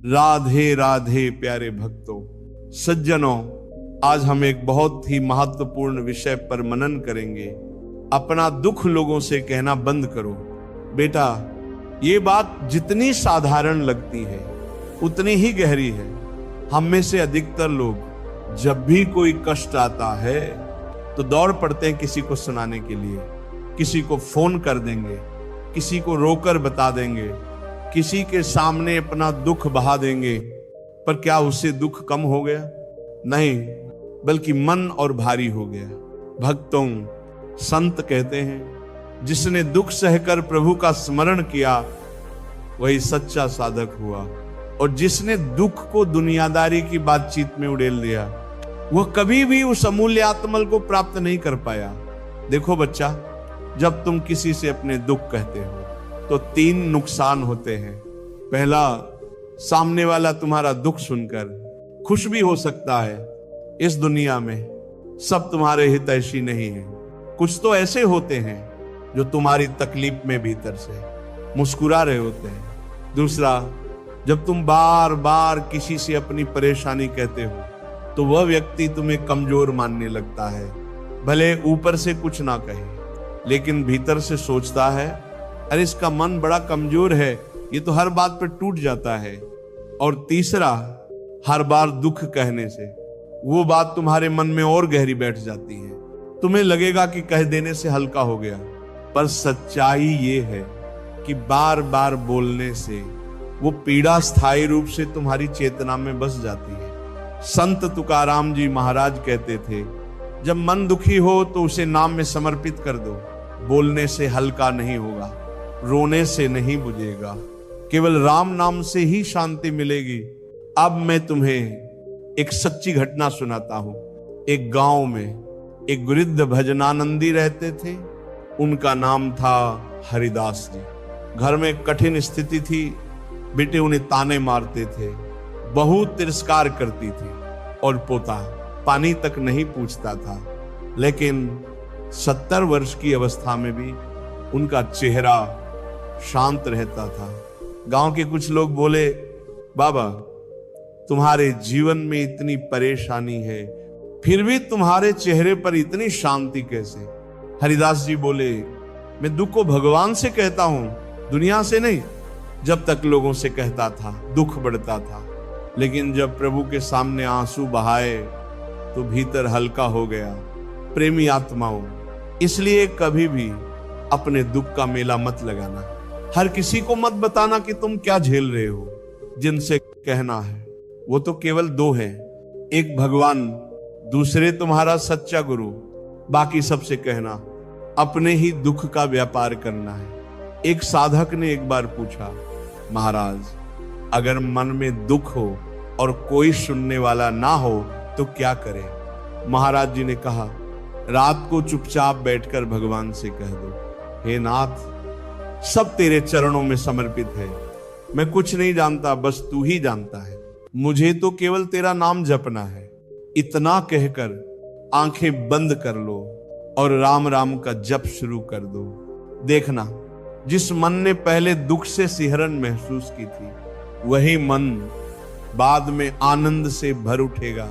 राधे राधे प्यारे भक्तों, सज्जनों, आज हम एक बहुत ही महत्वपूर्ण विषय पर मनन करेंगे। अपना दुख लोगों से कहना बंद करो। बेटा, ये बात जितनी साधारण लगती है उतनी ही गहरी है। हम में से अधिकतर लोग जब भी कोई कष्ट आता है तो दौड़ पड़ते हैं किसी को सुनाने के लिए। किसी को फोन कर देंगे, किसी को रोकर बता देंगे, किसी के सामने अपना दुख बहा देंगे। पर क्या उससे दुख कम हो गया? नहीं, बल्कि मन और भारी हो गया। भक्तों, संत कहते हैं जिसने दुख सहकर प्रभु का स्मरण किया वही सच्चा साधक हुआ, और जिसने दुख को दुनियादारी की बातचीत में उड़ेल दिया वह कभी भी उस अमूल्य आत्मल को प्राप्त नहीं कर पाया। देखो बच्चा, जब तुम किसी से अपने दुख कहते हो तो 3 नुकसान होते हैं। पहला, सामने वाला तुम्हारा दुख सुनकर खुश भी हो सकता है। इस दुनिया में सब तुम्हारे हितैषी नहीं है। कुछ तो ऐसे होते हैं जो तुम्हारी तकलीफ में भीतर से मुस्कुरा रहे होते हैं। दूसरा, जब तुम बार बार किसी से अपनी परेशानी कहते हो तो वह व्यक्ति तुम्हें कमजोर मानने लगता है। भले ऊपर से कुछ ना कहे, लेकिन भीतर से सोचता है, अरे इसका मन बड़ा कमजोर है, ये तो हर बात पर टूट जाता है। और तीसरा, हर बार दुख कहने से वो बात तुम्हारे मन में और गहरी बैठ जाती है। तुम्हें लगेगा कि कह देने से हल्का हो गया, पर सच्चाई ये है कि बार बार बोलने से वो पीड़ा स्थायी रूप से तुम्हारी चेतना में बस जाती है। संत तुकाराम जी महाराज कहते थे, जब मन दुखी हो तो उसे नाम में समर्पित कर दो। बोलने से हल्का नहीं होगा, रोने से नहीं बुझेगा, केवल राम नाम से ही शांति मिलेगी। अब मैं तुम्हें एक सच्ची घटना सुनाता हूं। एक गांव में एक वृद्ध भजनानंदी रहते थे। उनका नाम था हरिदास जी। घर में कठिन स्थिति थी। बेटे उन्हें ताने मारते थे, बहू तिरस्कार करती थी और पोता पानी तक नहीं पूछता था। लेकिन 70 वर्ष की अवस्था में भी उनका चेहरा शांत रहता था। गांव के कुछ लोग बोले, बाबा तुम्हारे जीवन में इतनी परेशानी है, फिर भी तुम्हारे चेहरे पर इतनी शांति कैसे? हरिदास जी बोले, मैं दुख को भगवान से कहता हूं, दुनिया से नहीं। जब तक लोगों से कहता था दुख बढ़ता था, लेकिन जब प्रभु के सामने आंसू बहाए तो भीतर हल्का हो गया। प्रेमी आत्माओं, इसलिए कभी भी अपने दुख का मेला मत लगाना। हर किसी को मत बताना कि तुम क्या झेल रहे हो। जिनसे कहना है वो तो केवल 2 हैं, एक भगवान, दूसरे तुम्हारा सच्चा गुरु। बाकी सबसे कहना अपने ही दुख का व्यापार करना है। एक साधक ने एक बार पूछा, महाराज अगर मन में दुख हो और कोई सुनने वाला ना हो तो क्या करें? महाराज जी ने कहा, रात को चुपचाप बैठकर भगवान से कह दो, हे नाथ, सब तेरे चरणों में समर्पित है। मैं कुछ नहीं जानता, बस तू ही जानता है। मुझे तो केवल तेरा नाम जपना है। इतना कहकर आंखें बंद कर लो और राम राम का जप शुरू कर दो। देखना, जिस मन ने पहले दुख से सिहरन महसूस की थी वही मन बाद में आनंद से भर उठेगा।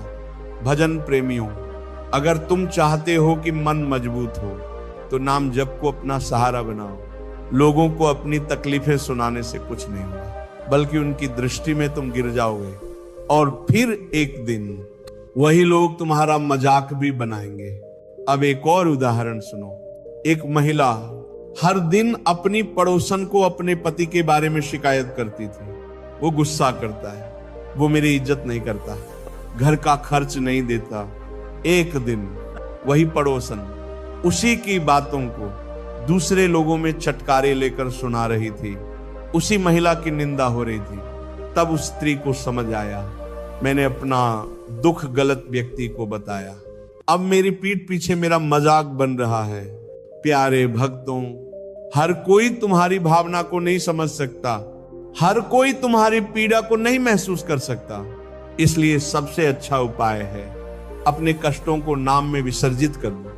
भजन प्रेमियों, अगर तुम चाहते हो कि मन मजबूत हो तो नाम जप को अपना सहारा बनाओ। लोगों को अपनी तकलीफें सुनाने से कुछ नहीं होगा, बल्कि उनकी दृष्टि में तुम गिर जाओगे और फिर एक दिन वही लोग तुम्हारा मजाक भी बनाएंगे। अब एक और उदाहरण सुनो। एक महिला हर दिन अपनी पड़ोसन को अपने पति के बारे में शिकायत करती थी। वो गुस्सा करता है, वो मेरी इज्जत नहीं करता, घर का खर्च नहीं देता। एक दिन वही पड़ोसन उसी की बातों को दूसरे लोगों में चटकारे लेकर सुना रही थी। उसी महिला की निंदा हो रही थी। तब उस स्त्री को समझ आया, मैंने अपना दुख गलत व्यक्ति को बताया, अब मेरी पीठ पीछे मेरा मजाक बन रहा है। प्यारे भक्तों, हर कोई तुम्हारी भावना को नहीं समझ सकता, हर कोई तुम्हारी पीड़ा को नहीं महसूस कर सकता। इसलिए सबसे अच्छा उपाय है अपने कष्टों को नाम में विसर्जित कर दो।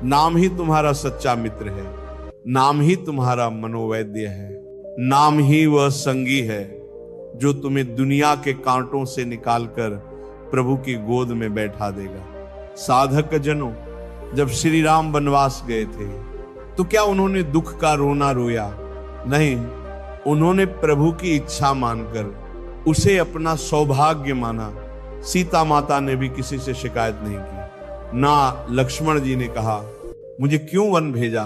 नाम ही तुम्हारा सच्चा मित्र है, नाम ही तुम्हारा मनोवैद्य है, नाम ही वह संगी है जो तुम्हें दुनिया के कांटों से निकालकर प्रभु की गोद में बैठा देगा। साधक जनों, जब श्री राम वनवास गए थे तो क्या उन्होंने दुख का रोना रोया? नहीं, उन्होंने प्रभु की इच्छा मानकर उसे अपना सौभाग्य माना। सीता माता ने भी किसी से शिकायत नहीं की। ना लक्ष्मण जी ने कहा मुझे क्यों वन भेजा,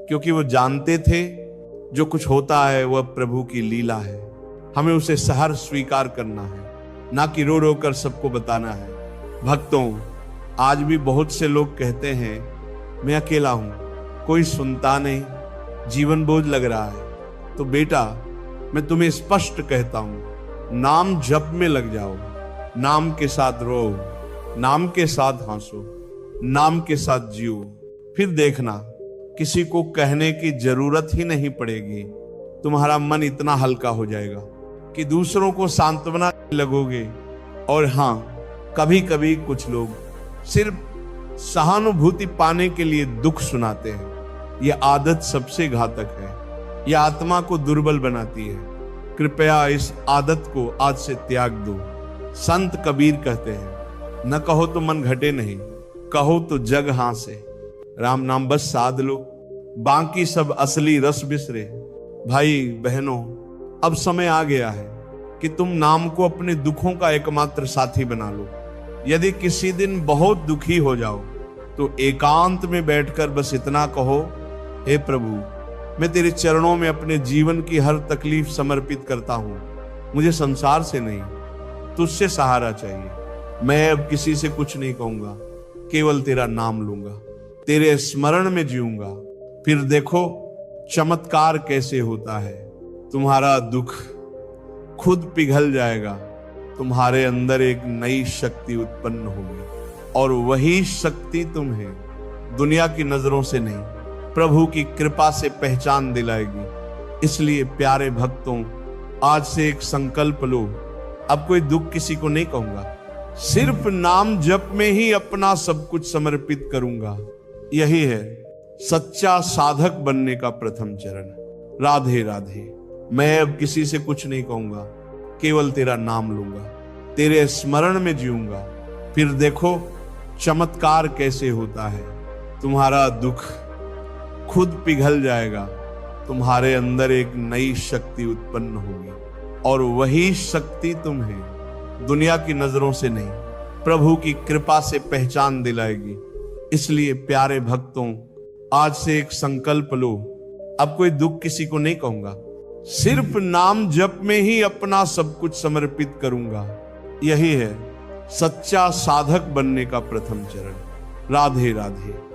क्योंकि वो जानते थे जो कुछ होता है वह प्रभु की लीला है। हमें उसे सहर्ष स्वीकार करना है, ना कि रो रो कर सबको बताना है। भक्तों, आज भी बहुत से लोग कहते हैं मैं अकेला हूं, कोई सुनता नहीं, जीवन बोझ लग रहा है। तो बेटा, मैं तुम्हें स्पष्ट कहता हूं, नाम जप में लग जाओ, नाम के साथ रो, नाम के साथ हंसो, नाम के साथ जियो। फिर देखना, किसी को कहने की जरूरत ही नहीं पड़ेगी। तुम्हारा मन इतना हल्का हो जाएगा कि दूसरों को सांत्वना लगोगे। और हाँ, कभी कभी कुछ लोग सिर्फ सहानुभूति पाने के लिए दुख सुनाते हैं। यह आदत सबसे घातक है, यह आत्मा को दुर्बल बनाती है। कृपया इस आदत को आज से त्याग दो। संत कबीर कहते हैं, न कहो तो मन घटे नहीं, कहो तो जग हासे। राम नाम बस साध लो, बाकी सब असली रस बिसरे। भाई बहनों, अब समय आ गया है कि तुम नाम को अपने दुखों का एकमात्र साथी बना लो। यदि किसी दिन बहुत दुखी हो जाओ तो एकांत में बैठकर बस इतना कहो, हे प्रभु, मैं तेरे चरणों में अपने जीवन की हर तकलीफ समर्पित करता हूं। मुझे संसार से नहीं, तुझसे सहारा चाहिए। मैं अब किसी से कुछ नहीं कहूंगा, केवल तेरा नाम लूंगा, तेरे स्मरण में जीऊंगा। फिर देखो चमत्कार कैसे होता है। तुम्हारा दुख खुद पिघल जाएगा, तुम्हारे अंदर एक नई शक्ति उत्पन्न होगी, और वही शक्ति तुम्हें दुनिया की नजरों से नहीं, प्रभु की कृपा से पहचान दिलाएगी। इसलिए प्यारे भक्तों, आज से एक संकल्प लो, अब कोई दुख किसी को नहीं कहूंगा, सिर्फ नाम जप में ही अपना सब कुछ समर्पित करूंगा। यही है सच्चा साधक बनने का प्रथम चरण। राधे राधे। मैं अब किसी से कुछ नहीं कहूंगा, केवल तेरा नाम लूंगा, तेरे स्मरण में जीऊंगा। फिर देखो चमत्कार कैसे होता है। तुम्हारा दुख खुद पिघल जाएगा, तुम्हारे अंदर एक नई शक्ति उत्पन्न होगी, और वही शक्ति तुम्हें दुनिया की नजरों से नहीं, प्रभु की कृपा से पहचान दिलाएगी। इसलिए प्यारे भक्तों, आज से एक संकल्प लो, अब कोई दुख किसी को नहीं कहूंगा, सिर्फ नाम जप में ही अपना सब कुछ समर्पित करूंगा। यही है सच्चा साधक बनने का प्रथम चरण। राधे राधे।